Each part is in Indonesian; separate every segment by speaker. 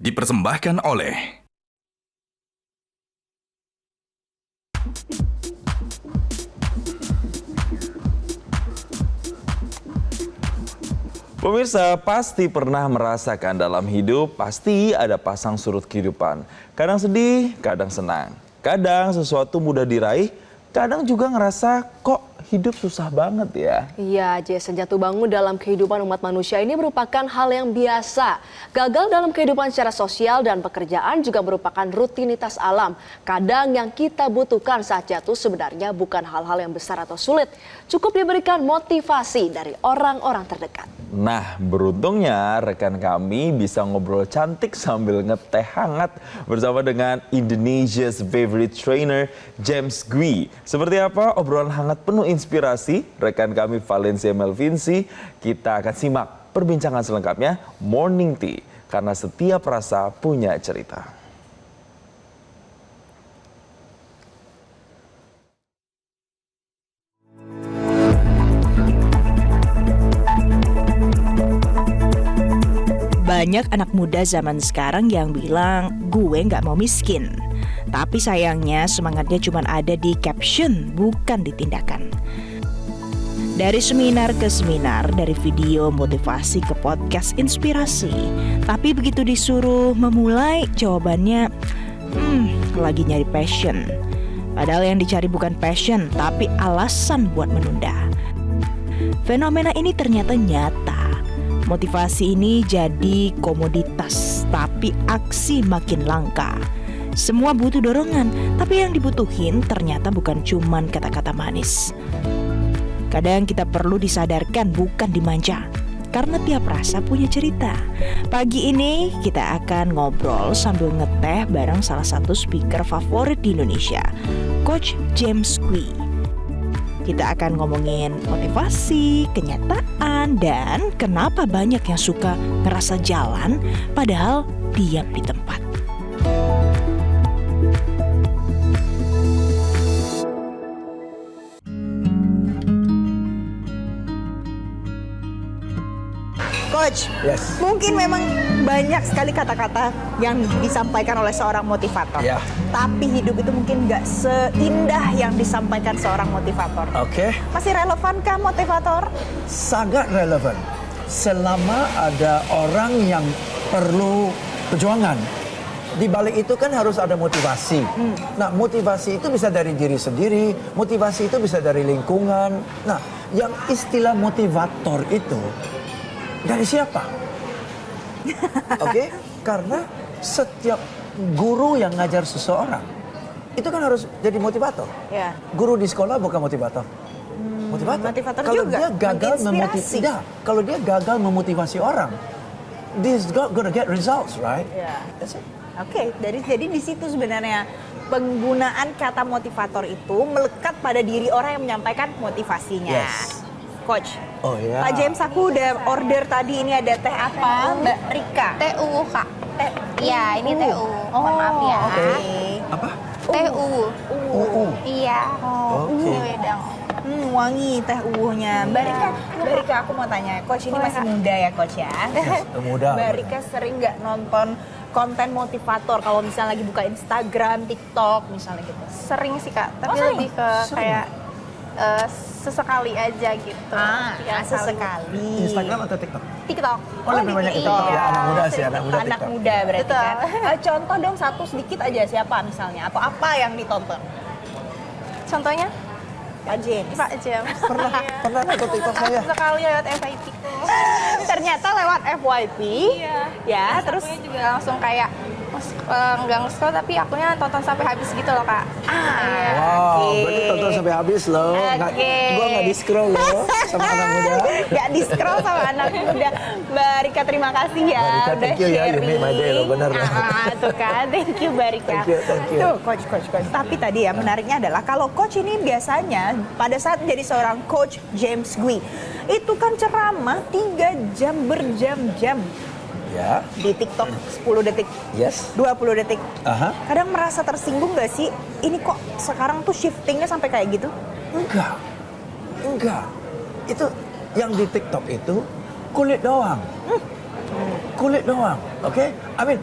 Speaker 1: dipersembahkan oleh
Speaker 2: Pemirsa, pasti pernah merasakan dalam hidup pasti ada pasang surut kehidupan. Kadang sedih, kadang senang. Kadang sesuatu mudah diraih, kadang juga ngerasa kok hidup susah banget ya.
Speaker 3: Iya, Jason, jatuh bangun dalam kehidupan umat manusia ini merupakan hal yang biasa. Gagal dalam kehidupan secara sosial dan pekerjaan juga merupakan rutinitas alam. Kadang yang kita butuhkan saat jatuh sebenarnya bukan hal-hal yang besar atau sulit. Cukup diberikan motivasi dari orang-orang terdekat.
Speaker 2: Nah, beruntungnya rekan kami bisa ngobrol cantik sambil ngeteh hangat bersama dengan Indonesia's favorite trainer, James Gui. Seperti apa obrolan hangat penuh inspirasi rekan kami Valencia Melvinci? Kita akan simak perbincangan selengkapnya Morning Tea, karena setiap rasa punya cerita.
Speaker 4: Banyak anak muda zaman sekarang yang bilang gue nggak mau miskin. Tapi sayangnya semangatnya cuma ada di caption, bukan di tindakan. Dari seminar ke seminar, dari video motivasi ke podcast inspirasi. Tapi begitu disuruh memulai, jawabannya lagi nyari passion. Padahal yang dicari bukan passion, tapi alasan buat menunda. Fenomena ini ternyata nyata. Motivasi ini jadi komoditas, tapi aksi makin langka. Semua butuh dorongan, tapi yang dibutuhin ternyata bukan cuman kata-kata manis. Kadang kita perlu disadarkan, bukan dimanja, karena tiap rasa punya cerita. Pagi ini kita akan ngobrol sambil ngeteh bareng salah satu speaker favorit di Indonesia, Coach James Gui. Kita akan ngomongin motivasi, kenyataan, dan kenapa banyak yang suka ngerasa jalan padahal diam di tempat.
Speaker 5: Coach, mungkin memang banyak sekali kata-kata yang disampaikan oleh seorang motivator.
Speaker 6: Ya.
Speaker 5: Tapi hidup itu mungkin nggak seindah yang disampaikan seorang motivator.
Speaker 6: Oke,
Speaker 5: Masih relevankah motivator?
Speaker 6: sangat relevan. Selama ada orang yang perlu perjuangan. Di balik itu kan harus ada motivasi. Nah, motivasi itu bisa dari diri sendiri, motivasi itu bisa dari lingkungan. Nah, yang istilah motivator itu dari siapa? Oke, karena setiap guru yang ngajar seseorang itu kan harus jadi motivator.
Speaker 5: Ya.
Speaker 6: Guru di sekolah bukan motivator.
Speaker 5: Motivator
Speaker 6: Kalau
Speaker 5: juga,
Speaker 6: dia gagal
Speaker 5: menginspirasi.
Speaker 6: kalau dia gagal memotivasi orang, he's gonna get results, right?
Speaker 5: Ya.
Speaker 6: That's it.
Speaker 5: Oke, jadi di situ sebenarnya penggunaan kata motivator itu melekat pada diri orang yang menyampaikan motivasinya.
Speaker 6: Yes.
Speaker 5: Coach.
Speaker 6: Oh ya.
Speaker 5: Pak James, aku udah order tadi, ini ada teh apa? Mbak Rika.
Speaker 7: TU, Kak. Iya, ini TU.
Speaker 5: Oh,
Speaker 7: Mohon maaf ya.
Speaker 5: oke.
Speaker 6: Apa?
Speaker 7: TU. Iya.
Speaker 6: Oke.
Speaker 7: Ini wedang.
Speaker 5: Wangi teh uwuhnya. Mbak Rika, aku mau tanya, Coach ini masih muda ya, Coach ya?
Speaker 6: Muda.
Speaker 5: Mbak Rika sering nggak nonton konten motivator kalau misalnya lagi buka Instagram, TikTok misalnya gitu?
Speaker 7: Sering sih, Kak. Tapi
Speaker 5: sering?
Speaker 7: lebih ke kayak sesekali aja gitu. Tiap kali.
Speaker 5: Sesekali.
Speaker 6: Instagram atau TikTok?
Speaker 7: TikTok.
Speaker 6: Oh, lebih banyak TikTok ya. Anak muda sih, anak muda
Speaker 5: Anak
Speaker 6: TikTok.
Speaker 5: muda berarti
Speaker 7: Betul.
Speaker 5: kan. Contoh dong satu sedikit aja siapa misalnya atau apa yang ditonton?
Speaker 7: Contohnya
Speaker 5: Pak James.
Speaker 7: Pak James.
Speaker 6: Pernah nonton TikTok saya?
Speaker 7: Sekali lewat FYP.
Speaker 5: Ternyata lewat FYP.
Speaker 7: Iya.
Speaker 5: Ya, terus
Speaker 7: Akunya juga langsung kayak nggak nge-scroll tapi akunya tonton sampai habis gitu loh, Kak. Iya.
Speaker 6: Wow, berarti tonton sampai habis loh.
Speaker 5: Oke.
Speaker 6: Gua nggak di scroll loh sama anak muda.
Speaker 5: Gak di scroll sama anak muda. Mbak Rika, terima kasih ya.
Speaker 6: Mbak Rika,
Speaker 5: udah
Speaker 6: thank you ya. You made my day loh, bener.
Speaker 5: Tuh kan, thank you Mbak Rika.
Speaker 6: Thank you.
Speaker 5: Tuh, coach. Tapi tadi ya menariknya adalah kalau coach ini biasanya pada saat menjadi seorang coach James Gui, itu kan ceramah 3 jam berjam-jam.
Speaker 6: Ya.
Speaker 5: Di TikTok 10 detik,
Speaker 6: Yes.
Speaker 5: 20 detik.
Speaker 6: Aha.
Speaker 5: Kadang merasa tersinggung gak sih? Ini kok sekarang tuh shiftingnya sampai kayak gitu?
Speaker 6: Enggak. Itu yang di TikTok itu kulit doang. Kulit doang. Oke? I mean,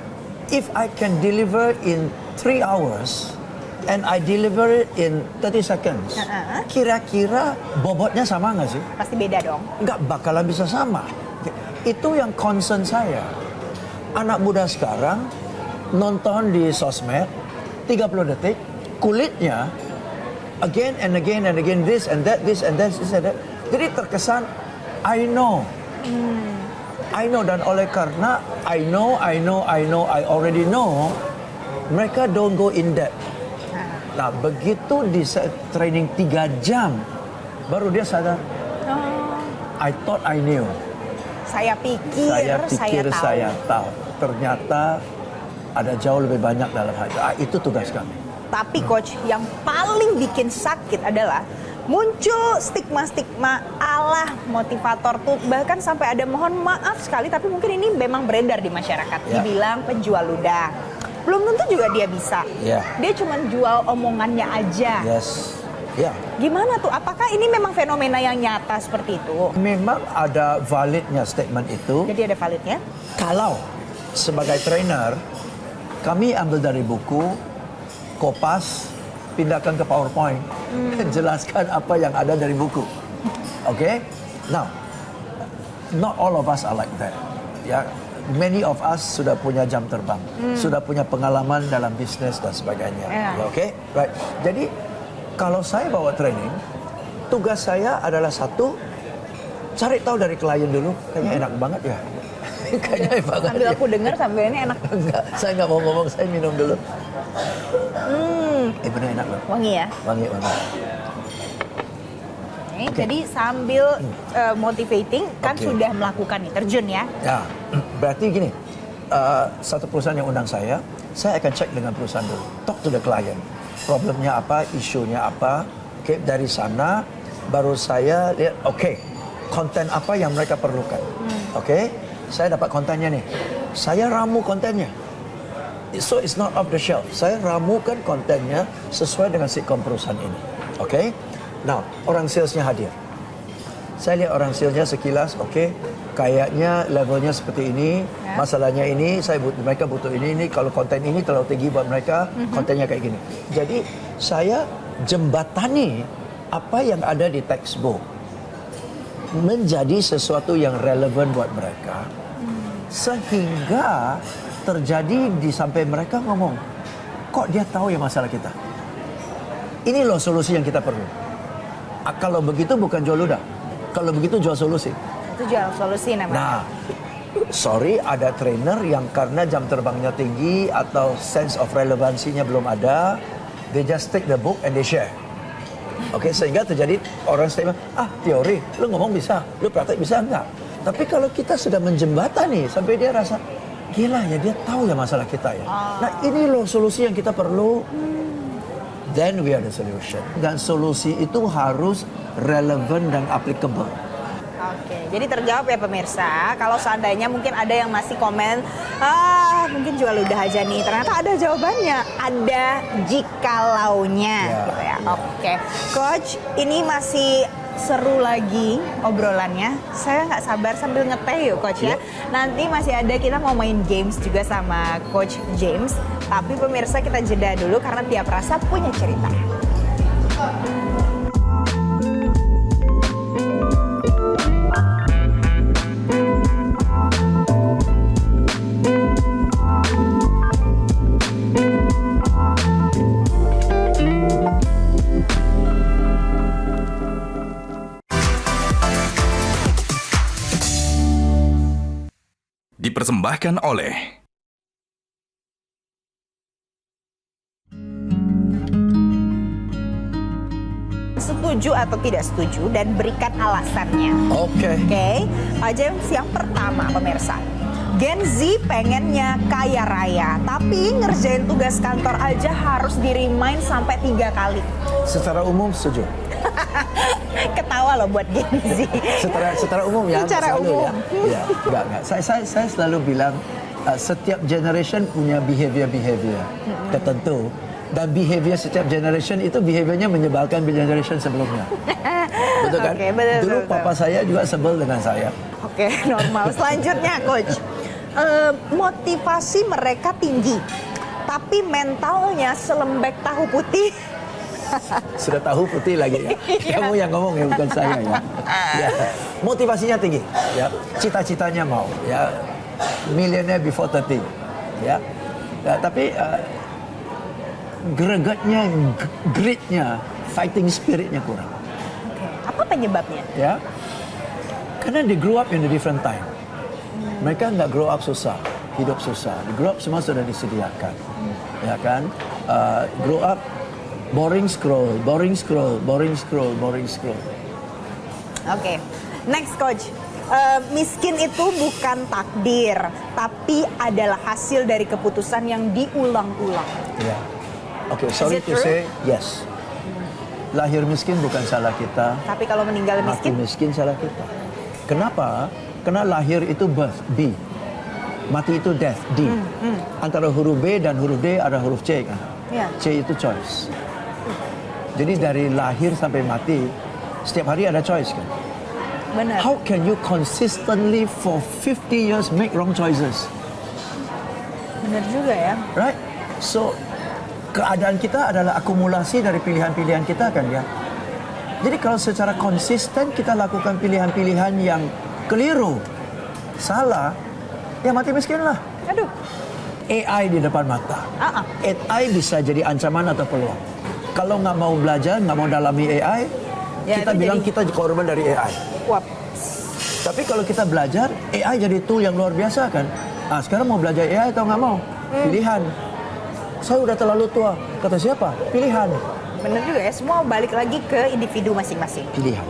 Speaker 6: if I can deliver in 3 hours and I deliver it in 30 seconds, kira-kira bobotnya sama nggak sih?
Speaker 5: Pasti beda dong.
Speaker 6: Nggak bakalan bisa sama. Itu yang concern saya. Anak muda sekarang nonton di sosmed 30 detik, kulitnya again and again and again, this and that, this and that, this and that. Jadi terkesan I know. I know, dan oleh karena I already know, mereka don't go in depth. Nah, begitu di training 3 jam, baru dia sadar, I thought I knew.
Speaker 5: Saya pikir
Speaker 6: saya tahu. Ternyata ada jauh lebih banyak dalam hal itu. Itu tugas kami.
Speaker 5: Tapi coach, yang paling bikin sakit adalah muncul stigma-stigma ala motivator tuh, bahkan sampai ada mohon maaf sekali, tapi mungkin ini memang beredar di masyarakat. Dibilang penjual ludah. Belum tentu juga dia bisa. Dia cuma jual omongannya aja. Gimana tuh? Apakah ini memang fenomena yang nyata seperti itu?
Speaker 6: Memang ada validnya statement itu.
Speaker 5: Jadi ada validnya?
Speaker 6: Kalau sebagai trainer, kami ambil dari buku, kopas, pindahkan ke PowerPoint, jelaskan apa yang ada dari buku. Okay? Now, not all of us are like that. Ya, many of us sudah punya jam terbang, sudah punya pengalaman dalam bisnis dan sebagainya. Okay? Right. Jadi, kalau saya bawa training, tugas saya adalah satu, cari tahu dari klien dulu, kayaknya enak banget ya. Kayaknya enak banget.
Speaker 5: Sambil aku dengar sambil ini enak.
Speaker 6: Enggak, saya nggak mau ngomong, saya minum dulu. Bener enak loh.
Speaker 5: Wangi ya?
Speaker 6: Wangi.
Speaker 5: Jadi sambil motivating kan sudah melakukan nih, terjun ya?
Speaker 6: Ya, berarti gini, satu perusahaan yang undang saya akan cek dengan perusahaan dulu. Talk to the client. Problemnya apa, isunya apa. Okay, dari sana baru saya lihat, konten apa yang mereka perlukan. Saya dapat kontennya nih. Saya ramu kontennya. So it's not off the shelf. Saya ramukan kontennya sesuai dengan sitkom perusahaan ini. Now, orang salesnya hadir. Saya lihat orang salesnya sekilas, kayaknya levelnya seperti ini, masalahnya ini, mereka butuh ini. Kalau konten ini terlalu tinggi buat mereka, kontennya kayak gini. Jadi saya jembatani apa yang ada di textbook menjadi sesuatu yang relevan buat mereka, sehingga terjadi sampai mereka ngomong, kok dia tahu ya masalah kita? Ini loh solusi yang kita perlu. Kalau begitu bukan jual ludah. Kalau begitu jual solusi.
Speaker 5: Itu jual solusi namanya.
Speaker 6: Nah, sorry, ada trainer yang karena jam terbangnya tinggi atau sense of relevansinya belum ada, they just take the book and they share. Sehingga terjadi orang statement, teori, lu ngomong bisa, lu praktek bisa enggak? Tapi kalau kita sudah menjembatani sampai dia rasa, gila ya, dia tahu ya masalah kita ya. Nah, ini loh solusi yang kita perlu. Then we are the solution. Dan solusi itu harus relevan dan applicable.
Speaker 5: Jadi terjawab ya pemirsa. Kalau seandainya mungkin ada yang masih komen, mungkin jual ludah aja nih. Ternyata ada jawabannya, ada jikalaunya. Gitu ya. Coach, ini masih seru lagi obrolannya. Saya nggak sabar sambil ngeteh yuk Coach ya. Nanti masih ada, kita mau main games juga sama Coach James. Tapi pemirsa kita jeda dulu karena tiap rasa punya cerita.
Speaker 1: Dipersembahkan oleh
Speaker 5: setuju atau tidak setuju dan berikan alasannya. Oke, Pak James, yang pertama pemirsa, Gen Z pengennya kaya raya, tapi ngerjain tugas kantor aja harus di-remind sampai 3 kali.
Speaker 6: Secara umum setuju.
Speaker 5: Ketawa loh buat Gen Z.
Speaker 6: Secara umum ya.
Speaker 5: Secara umum.
Speaker 6: Ya, enggak. Saya selalu bilang setiap generation punya behavior tertentu. Dan behavior setiap generation itu behaviornya menyebalkan generation sebelumnya. Betul kan?
Speaker 5: Betul,
Speaker 6: Dulu
Speaker 5: betul.
Speaker 6: papa saya juga sebel dengan saya.
Speaker 5: Normal. Selanjutnya Coach, motivasi mereka tinggi, tapi mentalnya selembek tahu putih.
Speaker 6: Sudah tahu putih lagi ya. Kamu yang ngomong ya, bukan saya ya. Ya. Motivasinya tinggi, ya. Cita-citanya mau, ya. Millionaire before 30, ya. Ya, tapi gregetnya, gritnya, fighting spiritnya kurang.
Speaker 5: Oke. Apa penyebabnya?
Speaker 6: Ya, karena they grow up in a different time. Mereka nggak grow up susah, hidup susah. They grow up semua sudah disediakan, ya kan? Grow up boring scroll, boring scroll, boring scroll, boring scroll.
Speaker 5: Oke, next coach. Miskin itu bukan takdir, tapi adalah hasil dari keputusan yang diulang-ulang.
Speaker 6: Ya. Oke, sorry
Speaker 5: it
Speaker 6: to
Speaker 5: true?
Speaker 6: say, yes. Lahir miskin bukan salah kita.
Speaker 5: Tapi kalau meninggal
Speaker 6: Mati
Speaker 5: miskin,
Speaker 6: miskin salah kita. Kenapa? Karena lahir itu birth, B. Mati itu death, D. Antara huruf B dan huruf D ada huruf C kan?
Speaker 5: Ya.
Speaker 6: C itu choice. Jadi dari lahir sampai mati, setiap hari ada choice kan?
Speaker 5: benar.
Speaker 6: How can you consistently for 50 years make wrong choices?
Speaker 5: Benar juga ya.
Speaker 6: Right? So, keadaan kita adalah akumulasi dari pilihan-pilihan kita kan ya. Jadi kalau secara konsisten kita lakukan pilihan-pilihan yang keliru, salah, ya mati miskin lah.
Speaker 5: Aduh.
Speaker 6: AI di depan mata. AI bisa jadi ancaman atau peluang. Kalau nggak mau belajar, nggak mau dalami AI,
Speaker 5: Ya,
Speaker 6: kita
Speaker 5: itu
Speaker 6: bilang
Speaker 5: jadi-
Speaker 6: kita korban dari AI.
Speaker 5: Wap.
Speaker 6: Tapi kalau kita belajar, AI jadi tool yang luar biasa kan. Ah, sekarang mau belajar AI atau nggak mau? Pilihan. Saya udah terlalu tua. Kata siapa? Pilihan.
Speaker 5: Benar juga ya. Semua balik lagi ke individu masing-masing.
Speaker 6: Pilihan.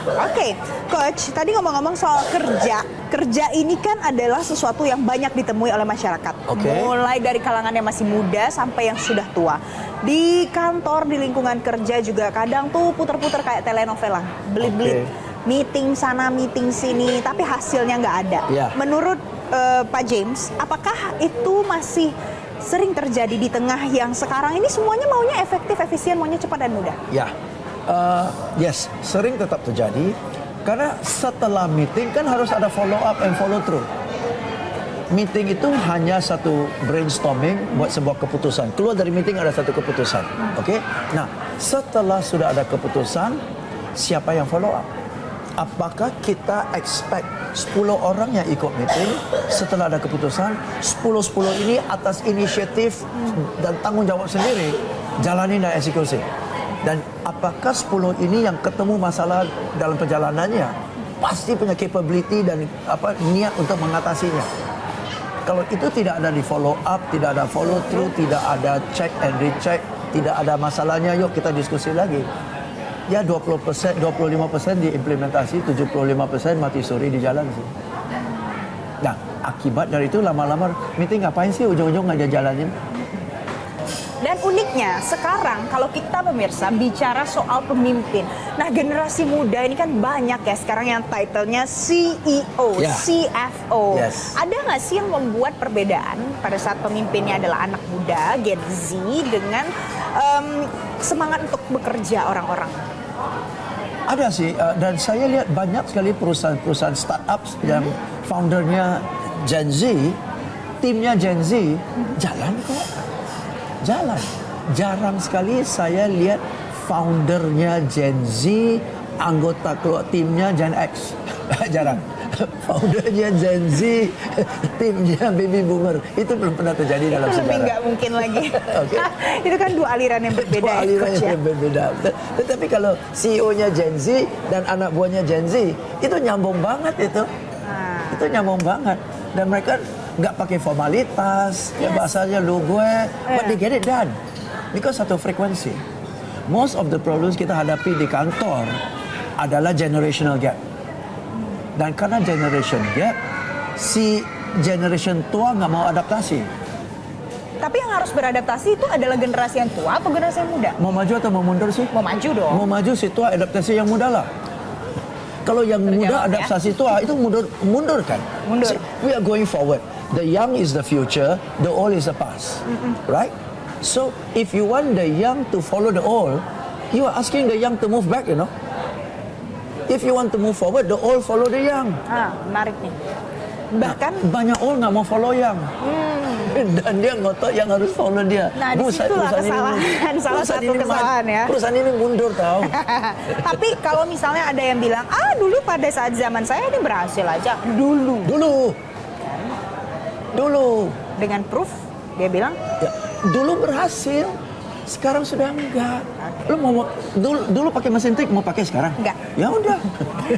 Speaker 5: Oke, Coach, tadi ngomong-ngomong soal kerja. Kerja ini kan adalah sesuatu yang banyak ditemui oleh masyarakat.
Speaker 6: Oke.
Speaker 5: Mulai dari kalangan yang masih muda sampai yang sudah tua. Di kantor, di lingkungan kerja juga kadang tuh puter-puter kayak telenovela. Belit-belit.
Speaker 6: Oke.
Speaker 5: Meeting sana, meeting sini, tapi hasilnya nggak ada.
Speaker 6: Ya.
Speaker 5: Menurut Pak James, apakah itu masih sering terjadi di tengah yang sekarang ini semuanya maunya efektif, efisien, maunya cepat dan mudah?
Speaker 6: Ya, yes, sering tetap terjadi. Karena setelah meeting kan harus ada follow up and follow through. Meeting itu hanya satu brainstorming buat sebuah keputusan. Keluar dari meeting ada satu keputusan. Oke? Nah, setelah sudah ada keputusan, siapa yang follow up? Apakah kita expect 10 orang yang ikut meeting setelah ada keputusan, 10 ini atas inisiatif dan tanggung jawab sendiri jalanin dan eksekusi? Dan apakah 10 ini yang ketemu masalah dalam perjalanannya pasti punya capability dan niat untuk mengatasinya? Kalau itu tidak ada di follow up, tidak ada follow through, tidak ada check and recheck, tidak ada masalahnya, yuk kita diskusi lagi. Ya 20%, 25% diimplementasi, 75% mati suri di jalan sih. Nah, akibat dari itu lama-lama meeting ngapain sih ujung-ujung nggak jalanin?
Speaker 5: Dan uniknya sekarang kalau kita pemirsa bicara soal pemimpin. Nah, generasi muda ini kan banyak ya sekarang yang titlenya CEO,
Speaker 6: Ya.
Speaker 5: CFO.
Speaker 6: Yes.
Speaker 5: Ada nggak sih yang membuat perbedaan pada saat pemimpinnya adalah anak muda, Gen Z, dengan semangat untuk bekerja orang-orang?
Speaker 6: Ada sih, dan saya lihat banyak sekali perusahaan-perusahaan startups yang foundernya Gen Z, timnya Gen Z, jalan kok. Jalan. Jarang sekali saya lihat foundernya Gen Z, anggota keluar timnya Gen X. Jarang. Foundernya Gen Z, timnya baby boomer. Itu belum pernah terjadi dalam
Speaker 5: Itu lebih
Speaker 6: sejarah.
Speaker 5: nggak mungkin lagi.
Speaker 6: Oke.
Speaker 5: Itu kan dua aliran yang berbeda
Speaker 6: Dua
Speaker 5: ya,
Speaker 6: aliran
Speaker 5: Coach ya.
Speaker 6: yang berbeda. Tetapi kalau CEO-nya Gen Z dan anak buahnya Gen Z, itu nyambung banget itu. Itu nyambung banget. Dan mereka nggak pakai formalitas, ya bahasanya lu gue, but they get it done. Because satu frekuensi. Most of the problems kita hadapi di kantor adalah generational gap. Dan karena generation gap, si generation tua nggak mau adaptasi.
Speaker 5: Tapi yang harus beradaptasi itu adalah generasi yang tua atau generasi yang muda?
Speaker 6: Mau maju atau mau mundur sih?
Speaker 5: Mau maju dong.
Speaker 6: Mau maju si tua adaptasi yang muda lah. Kalau yang muda
Speaker 5: Terjawab, ya.
Speaker 6: adaptasi tua itu mundur kan?
Speaker 5: Mundur.
Speaker 6: So, we are going forward. The young is the future, the old is the past. Right? So if you want the young to follow the old, you are asking the young to move back, you know. If you want to move forward, the old follow the young.
Speaker 5: Menarik nih. Bahkan
Speaker 6: banyak orang nggak mau follow yang. Dan dia ngotot yang harus follow dia.
Speaker 5: Nah, disitulah kesalahan, salah satu kesalahan ya.
Speaker 6: Perusahaan ini mundur tahu.
Speaker 5: Tapi kalau misalnya ada yang bilang, dulu pada saat zaman saya ini berhasil aja. Dulu. Dengan proof, dia bilang,
Speaker 6: Ya, dulu berhasil, sekarang sudah enggak. Lu mau dulu pakai mesin tik, mau pakai sekarang?
Speaker 5: Enggak.
Speaker 6: Ya udah.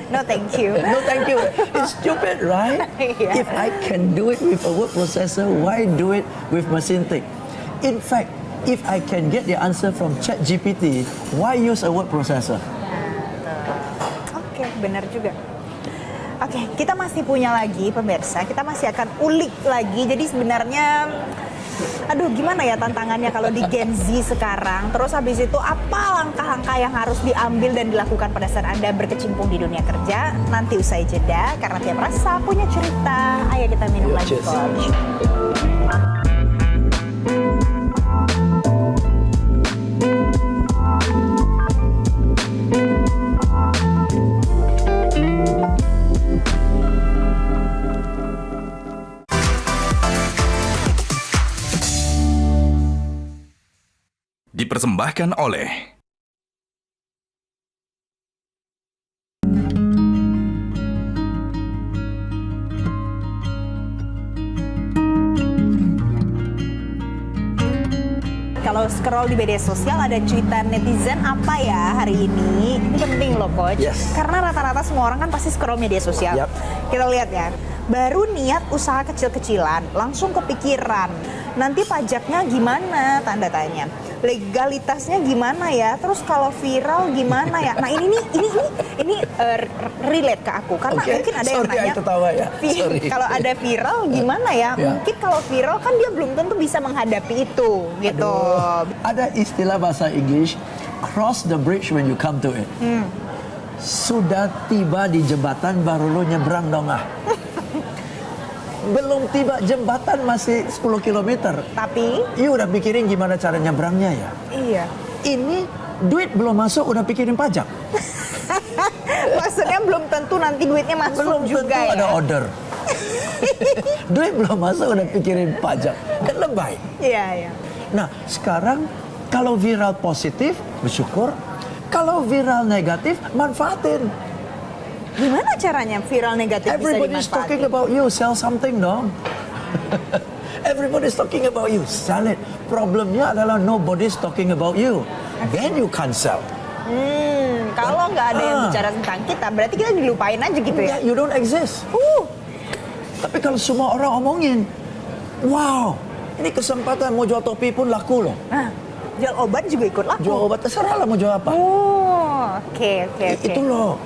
Speaker 5: no thank you.
Speaker 6: No thank you. It's stupid, right?
Speaker 5: Iya.
Speaker 6: If I can do it with a word processor, why do it with mesin tik? In fact, if I can get the answer from ChatGPT, why use a word processor?
Speaker 5: Oke, benar juga. Oke, kita masih punya lagi pemirsa, kita masih akan ulik lagi. Jadi sebenarnya, gimana ya tantangannya kalau di Gen Z sekarang. Terus habis itu apa langkah-langkah yang harus diambil dan dilakukan pada saat Anda berkecimpung di dunia kerja? Nanti usai jeda, karena tiap rasa punya cerita. Ayo kita minum lagi,
Speaker 6: Cheers.
Speaker 5: Coach.
Speaker 1: Dipersembahkan oleh
Speaker 5: Kalau scroll di media sosial ada cuitan netizen apa ya hari ini? Ini penting loh, Coach.
Speaker 6: Yes.
Speaker 5: Karena rata-rata semua orang kan pasti scroll media sosial.
Speaker 6: Yap.
Speaker 5: Kita lihat ya. Baru niat usaha kecil-kecilan, langsung kepikiran. Nanti pajaknya gimana? Tanda tanya. Legalitasnya gimana ya? Terus kalau viral gimana ya? Nah, ini relate ke aku karena
Speaker 6: Oke.
Speaker 5: mungkin ada yang
Speaker 6: Sorry,
Speaker 5: nanya.
Speaker 6: I ketawa ya. Sorry.
Speaker 5: Kalau ada viral gimana ya?
Speaker 6: Ya.
Speaker 5: Mungkin kalau viral kan dia belum tentu bisa menghadapi itu gitu.
Speaker 6: Ada istilah bahasa Inggris, cross the bridge when you come to it. Sudah tiba di jembatan baru lo nyebrang dong ah. Belum tiba jembatan masih 10 km.
Speaker 5: Tapi
Speaker 6: You udah pikirin gimana cara nyebrangnya ya?
Speaker 5: iya.
Speaker 6: Ini duit belum masuk udah pikirin pajak.
Speaker 5: Maksudnya belum tentu nanti duitnya masuk
Speaker 6: Belum
Speaker 5: juga
Speaker 6: tentu
Speaker 5: ya.
Speaker 6: ada order. Duit belum masuk udah pikirin pajak. Kan lebay.
Speaker 5: Iya, iya.
Speaker 6: Nah, sekarang kalau viral positif, bersyukur. Kalau viral negatif, manfaatin.
Speaker 5: Gimana caranya viral negatif bisa
Speaker 6: Everybody's talking
Speaker 5: dimanfaatin?
Speaker 6: about you, sell something dong. Everybody's talking about you, sell it. Problemnya adalah nobody's talking about you. Then you can't sell.
Speaker 5: Kalau nggak ada yang bicara tentang kita, berarti kita dilupain aja gitu ya.
Speaker 6: Yeah, you don't exist. Tapi kalau semua orang omongin, wow, ini kesempatan mau jual topi pun laku loh.
Speaker 5: Nah, jual obat juga ikut laku.
Speaker 6: Jual obat terserah lah mau jual apa.
Speaker 5: Oke.
Speaker 6: Itu loh.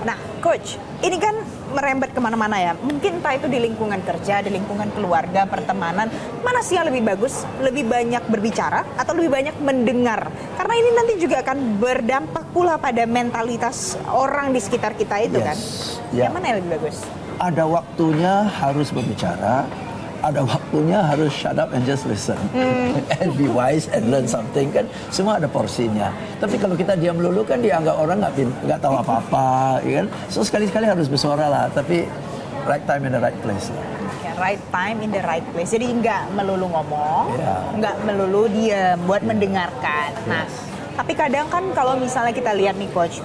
Speaker 5: Nah, Coach, ini kan merembet kemana-mana ya. Mungkin entah itu di lingkungan kerja, di lingkungan keluarga, pertemanan. Mana sih yang lebih bagus? Lebih banyak berbicara atau lebih banyak mendengar? Karena ini nanti juga akan berdampak pula pada mentalitas orang di sekitar kita itu kan.
Speaker 6: Ya.
Speaker 5: Yang mana yang lebih bagus?
Speaker 6: Ada waktunya harus berbicara, ada waktunya harus shut up and just listen. And be wise and learn something kan. Semua ada porsinya. Tapi kalau kita diam melulu kan dianggap orang nggak tahu apa-apa, ya kan? So sekali-sekali harus bersuara lah. Tapi right time in the right place lah.
Speaker 5: Ya, right time in the right place. Jadi nggak melulu ngomong,
Speaker 6: Ya.
Speaker 5: nggak melulu diam buat mendengarkan. Nah, tapi kadang kan kalau misalnya kita lihat nih, Coach,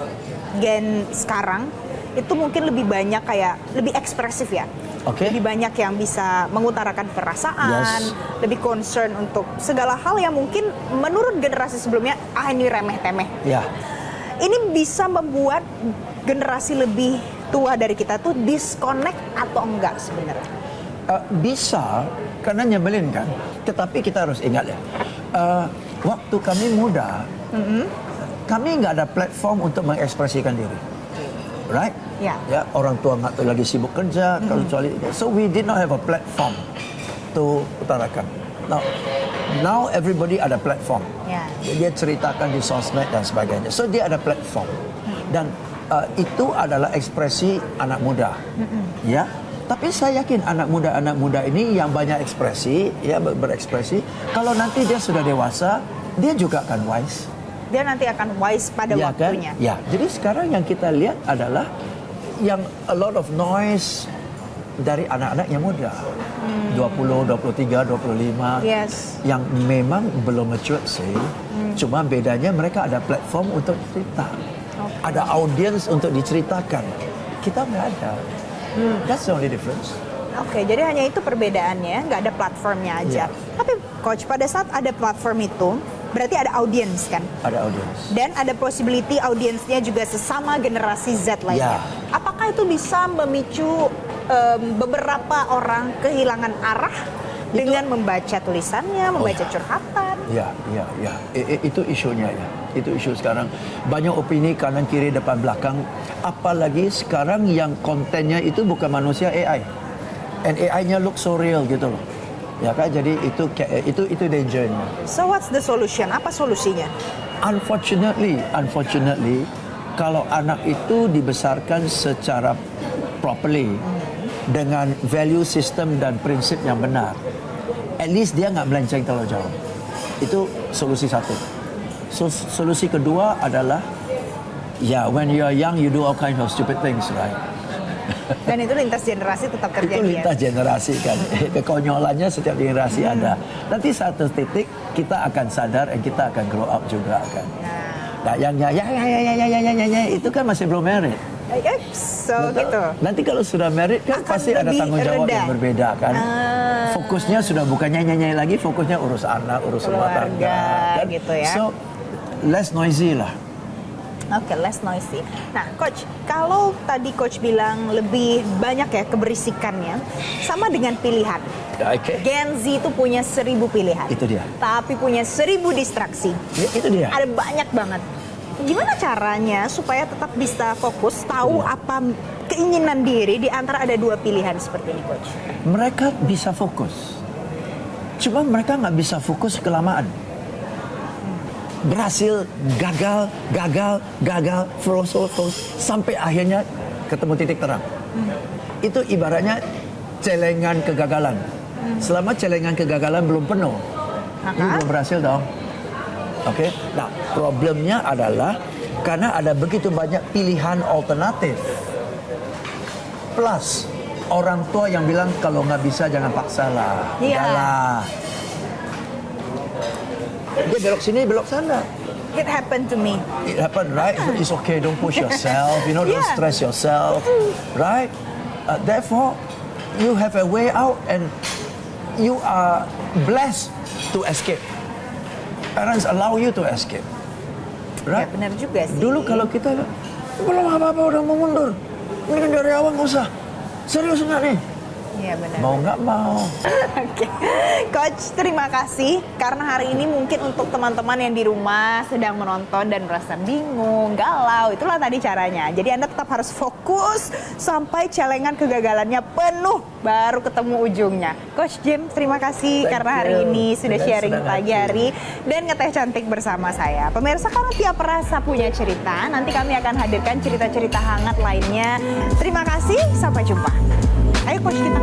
Speaker 5: gen sekarang itu mungkin lebih banyak kayak lebih ekspresif ya.
Speaker 6: Oke.
Speaker 5: Lebih banyak yang bisa mengutarakan perasaan,
Speaker 6: Yes.
Speaker 5: lebih concern untuk segala hal yang mungkin menurut generasi sebelumnya ini remeh-temeh.
Speaker 6: Ya.
Speaker 5: Ini bisa membuat generasi lebih tua dari kita tuh disconnect atau enggak sebenarnya?
Speaker 6: Bisa, karena nyebelin kan. Tetapi kita harus ingat ya, waktu kami muda, kami nggak ada platform untuk mengekspresikan diri. Right?
Speaker 5: Ya.
Speaker 6: Ya, orang tua nggak tahu lagi sibuk kerja, kecuali so we did not have a platform to utarakan. Now everybody ada platform.
Speaker 5: Ya.
Speaker 6: Dia ceritakan di sosmed dan sebagainya. So dia ada platform. Dan itu adalah ekspresi anak muda. Ya. Tapi saya yakin anak muda ini yang banyak ekspresi, ya berekspresi, kalau nanti dia sudah dewasa, dia juga akan wise.
Speaker 5: Dia nanti akan wise pada
Speaker 6: Ya kan?
Speaker 5: waktunya.
Speaker 6: Ya. Jadi sekarang yang kita lihat adalah yang a lot of noise, dari anak-anak yang muda. 20, 23, 25.
Speaker 5: Yes.
Speaker 6: Yang memang belum mature sih. Cuma bedanya mereka ada platform untuk cerita. Ada audience untuk diceritakan. Kita nggak ada. That's the only difference.
Speaker 5: Oke, jadi hanya itu perbedaannya, nggak ada platformnya aja. Tapi coach, pada saat ada platform itu, berarti ada audience kan?
Speaker 6: Ada audience.
Speaker 5: Dan ada possibility audiensnya juga sesama generasi Z lainnya.
Speaker 6: Ya.
Speaker 5: Apakah itu bisa memicu beberapa orang kehilangan arah dengan membaca tulisannya, membaca curhatan?
Speaker 6: Ya. Itu isunya ya. Itu isu sekarang. Banyak opini kanan kiri depan belakang. Apalagi sekarang yang kontennya itu bukan manusia, AI. And AI-nya look so real gitu loh. Ya kan, jadi itu dangernya.
Speaker 5: So what's the solution? Apa solusinya?
Speaker 6: Unfortunately, kalau anak itu dibesarkan secara properly dengan value system dan prinsip yang benar, at least dia nggak melenceng terlalu jauh. Itu solusi satu. Solusi kedua adalah, when you are young, you do all kinds of stupid things, right?
Speaker 5: Dan itu lintas generasi tetap terjadi.
Speaker 6: Itu lintas
Speaker 5: ya?
Speaker 6: generasi kan. Kekonyolannya setiap generasi ada. Nanti satu titik kita akan sadar dan kita akan grow up juga kan. Nah, yang itu kan masih belum married.
Speaker 5: So
Speaker 6: Betul?
Speaker 5: gitu.
Speaker 6: Nanti kalau sudah married kan
Speaker 5: Akan
Speaker 6: pasti ada
Speaker 5: lebih
Speaker 6: tanggung jawab
Speaker 5: reda.
Speaker 6: yang berbeda kan. Fokusnya sudah bukan nyanyi lagi, fokusnya urus anak, urus rumah tangga.
Speaker 5: Keluarga,
Speaker 6: Kan?
Speaker 5: gitu ya.
Speaker 6: So less noisy lah.
Speaker 5: Oke, less noisy. Nah, coach, kalau tadi coach bilang lebih banyak ya keberisikannya, sama dengan pilihan.
Speaker 6: Oke.
Speaker 5: Gen Z itu punya 1000 pilihan.
Speaker 6: Itu dia.
Speaker 5: Tapi punya 1000 distraksi.
Speaker 6: Ya, itu dia.
Speaker 5: Ada banyak banget. Gimana caranya supaya tetap bisa fokus, tahu apa keinginan diri di antara ada dua pilihan seperti ini, coach?
Speaker 6: Mereka bisa fokus. Cuma mereka nggak bisa fokus kelamaan. Berhasil, gagal, terus, sampai akhirnya ketemu titik terang. Itu ibaratnya celengan kegagalan. Selama celengan kegagalan belum penuh, ini belum berhasil dong. Oke, nah problemnya adalah karena ada begitu banyak pilihan alternatif. Plus orang tua yang bilang kalau nggak bisa jangan paksa lah.
Speaker 5: Iya.
Speaker 6: Udahlah. Dia belok sini, belok sana.
Speaker 5: It happened to me.
Speaker 6: It happened, right? It's okay, don't push yourself, don't
Speaker 5: Yeah.
Speaker 6: stress yourself, right? Therefore, you have a way out and you are blessed to escape. Parents allow you to escape,
Speaker 5: Ya
Speaker 6: right?
Speaker 5: benar juga sih.
Speaker 6: Dulu kalau kita belum apa-apa udah mau mundur, ini kan dari awal nggak usah. Serius nggak nih?
Speaker 5: Iya benar.
Speaker 6: Mau nggak mau.
Speaker 5: Oke, coach terima kasih karena hari ini mungkin untuk teman-teman yang di rumah sedang menonton dan merasa bingung, galau, itulah tadi caranya. Jadi Anda tetap harus fokus sampai celengan kegagalannya penuh baru ketemu ujungnya. Coach Jim, terima kasih
Speaker 6: Thank
Speaker 5: karena hari
Speaker 6: you.
Speaker 5: ini sudah
Speaker 6: Dengan
Speaker 5: sharing
Speaker 6: senang
Speaker 5: pagi
Speaker 6: hati.
Speaker 5: hari dan ngeteh cantik bersama saya. Pemirsa, karena tiap rasa punya cerita, nanti kami akan hadirkan cerita-cerita hangat lainnya. Terima kasih, sampai jumpa. Ayo coach kita.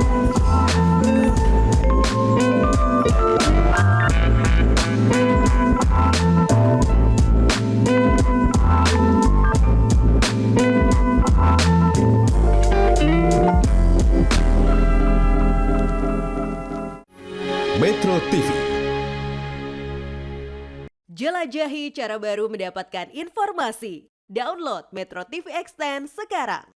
Speaker 1: Metro TV.
Speaker 8: Jelajahi cara baru mendapatkan informasi. Download Metro TV Extend sekarang.